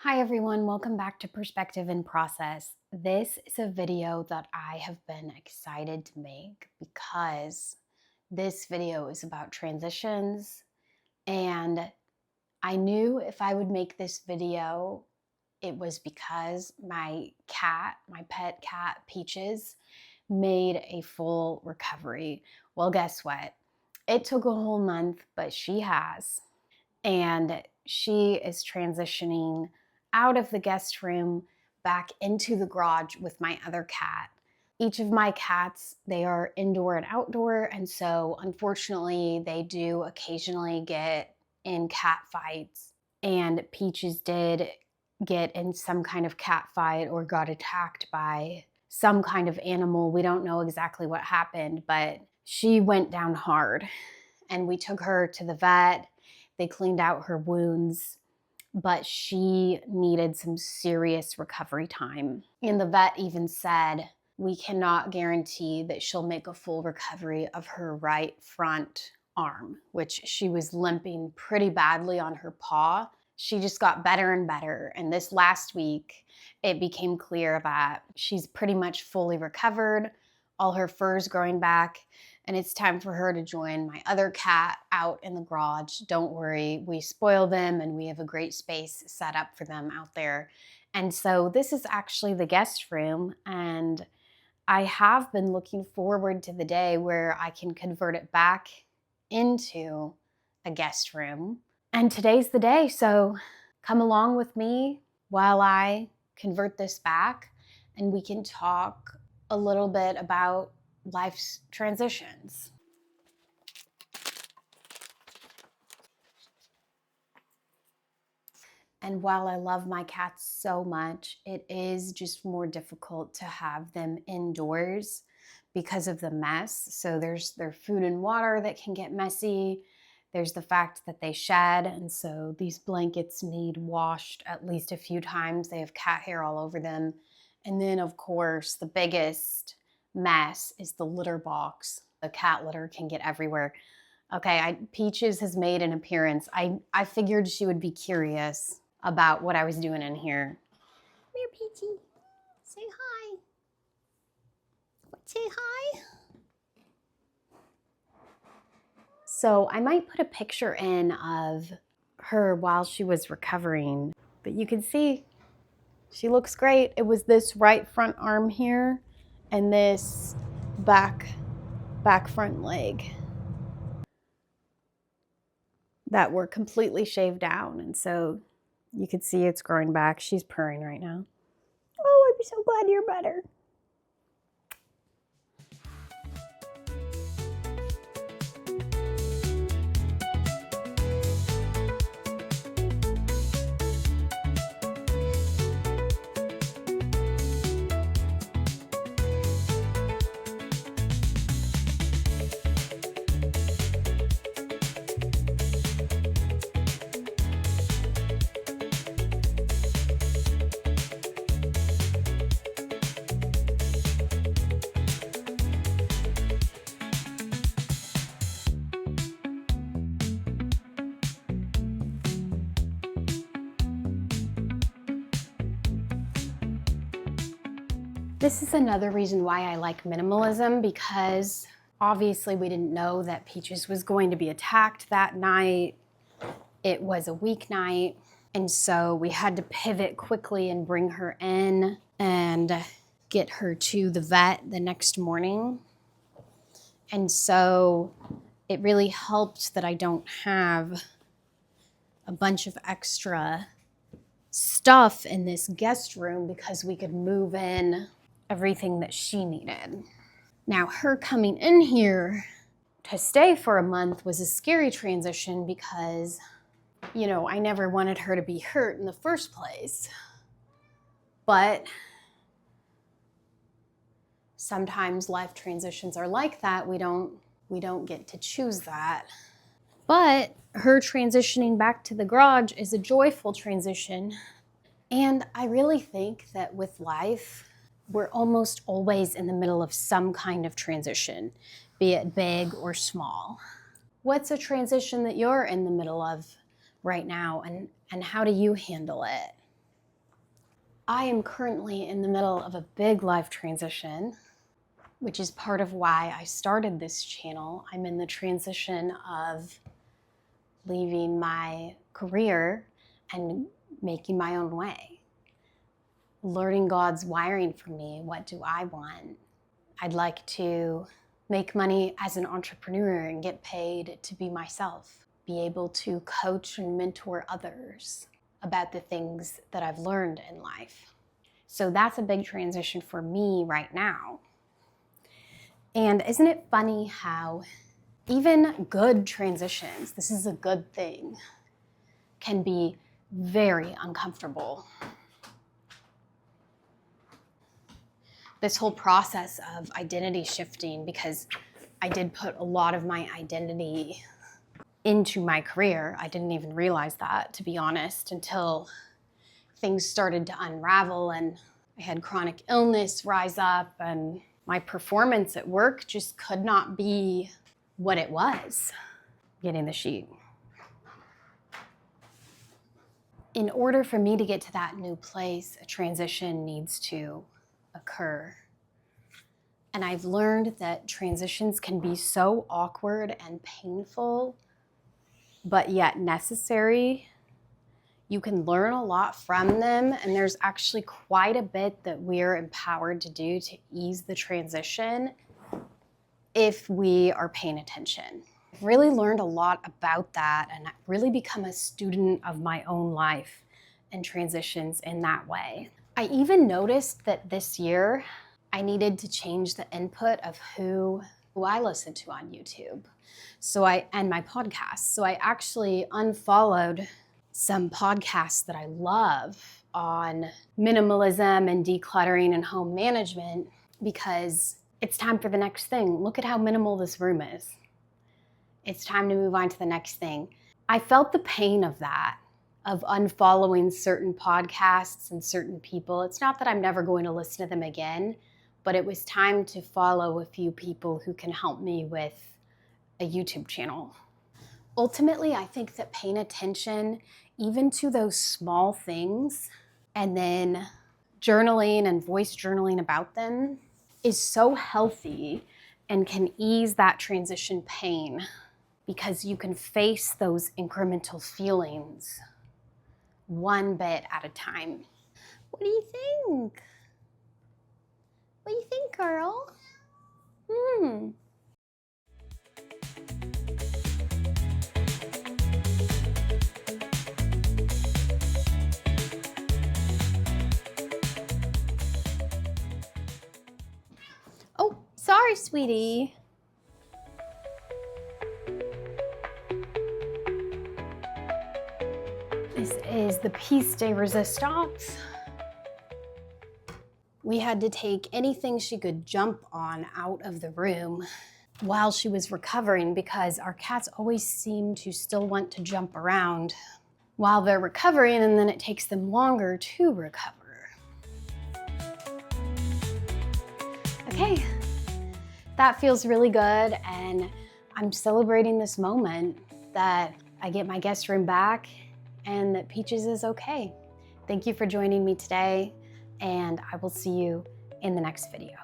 Hi everyone, welcome back to Perspective and Process. This is a video that I have been excited to make because this video is about transitions, and I knew if I would make this video, it was because my pet cat, Peaches, made a full recovery. Well, guess what? It took a whole month, but she has. And she is transitioning out of the guest room back into the garage with my other cat. Each of my cats, they are indoor and outdoor, and so unfortunately they do occasionally get in cat fights. And Peaches did get in some kind of cat fight or got attacked by some kind of animal. We don't know exactly what happened, but she went down hard. And we took her to the vet. They cleaned out her wounds, but she needed some serious recovery time. And the vet even said, we cannot guarantee that she'll make a full recovery of her right front arm, which she was limping pretty badly on her paw. She just got better and better. And this last week, it became clear that she's pretty much fully recovered, all her fur's growing back, and it's time for her to join my other cat out in the garage. Don't worry, we spoil them and we have a great space set up for them out there. And so this is actually the guest room, and I have been looking forward to the day where I can convert it back into a guest room. And today's the day, so come along with me while I convert this back, and we can talk a little bit about life's transitions. And while I love my cats so much, it is just more difficult to have them indoors because of the mess. So there's their food and water that can get messy. There's the fact that they shed, and so these blankets need washed at least a few times. They have cat hair all over them. And then, of course, the biggest mess is the litter box. The cat litter can get everywhere. Okay, Peaches has made an appearance. I figured she would be curious about what I was doing in here. Come here, Peachy. Say hi. Say hi. So I might put a picture in of her while she was recovering, but you can see she looks great. It was this right front arm here and this back front leg that were completely shaved down. And so you can see it's growing back. She's purring right now. Oh, I'm so glad you're better. This is another reason why I like minimalism, because obviously we didn't know that Peaches was going to be attacked that night. It was a weeknight, and so we had to pivot quickly and bring her in and get her to the vet the next morning. And so it really helped that I don't have a bunch of extra stuff in this guest room, because we could move in everything that she needed. Now, her coming in here to stay for a month was a scary transition because, you know, I never wanted her to be hurt in the first place. But sometimes life transitions are like that. We don't get to choose that. But her transitioning back to the garage is a joyful transition. And I really think that with life, we're almost always in the middle of some kind of transition, be it big or small. What's a transition that you're in the middle of right now, and how do you handle it? I am currently in the middle of a big life transition, which is part of why I started this channel. I'm in the transition of leaving my career and making my own way. Learning God's wiring for me. What do I want? I'd like to make money as an entrepreneur and get paid to be myself. Be able to coach and mentor others about the things that I've learned in life. So that's a big transition for me right now. And isn't it funny how even good transitions, this is a good thing, can be very uncomfortable. This whole process of identity shifting, because I did put a lot of my identity into my career. I didn't even realize that, to be honest, until things started to unravel and I had chronic illness rise up and my performance at work just could not be what it was. Getting the sheet. In order for me to get to that new place, a transition needs to occur. And I've learned that transitions can be so awkward and painful, but yet necessary. You can learn a lot from them, and there's actually quite a bit that we're empowered to do to ease the transition if we are paying attention. I've really learned a lot about that and I've really become a student of my own life and transitions in that way. I even noticed that this year I needed to change the input of who I listen to on YouTube and my podcasts. So I actually unfollowed some podcasts that I love on minimalism and decluttering and home management because it's time for the next thing. Look at how minimal this room is. It's time to move on to the next thing. I felt the pain of that, of unfollowing certain podcasts and certain people. It's not that I'm never going to listen to them again, but it was time to follow a few people who can help me with a YouTube channel. Ultimately, I think that paying attention even to those small things and then journaling and voice journaling about them is so healthy and can ease that transition pain because you can face those incremental feelings one bit at a time. What do you think? What do you think, girl? Oh, sorry, sweetie. This is the piece de resistance. We had to take anything she could jump on out of the room while she was recovering because our cats always seem to still want to jump around while they're recovering, and then it takes them longer to recover. Okay, that feels really good, and I'm celebrating this moment that I get my guest room back and that Peaches is okay. Thank you for joining me today, and I will see you in the next video.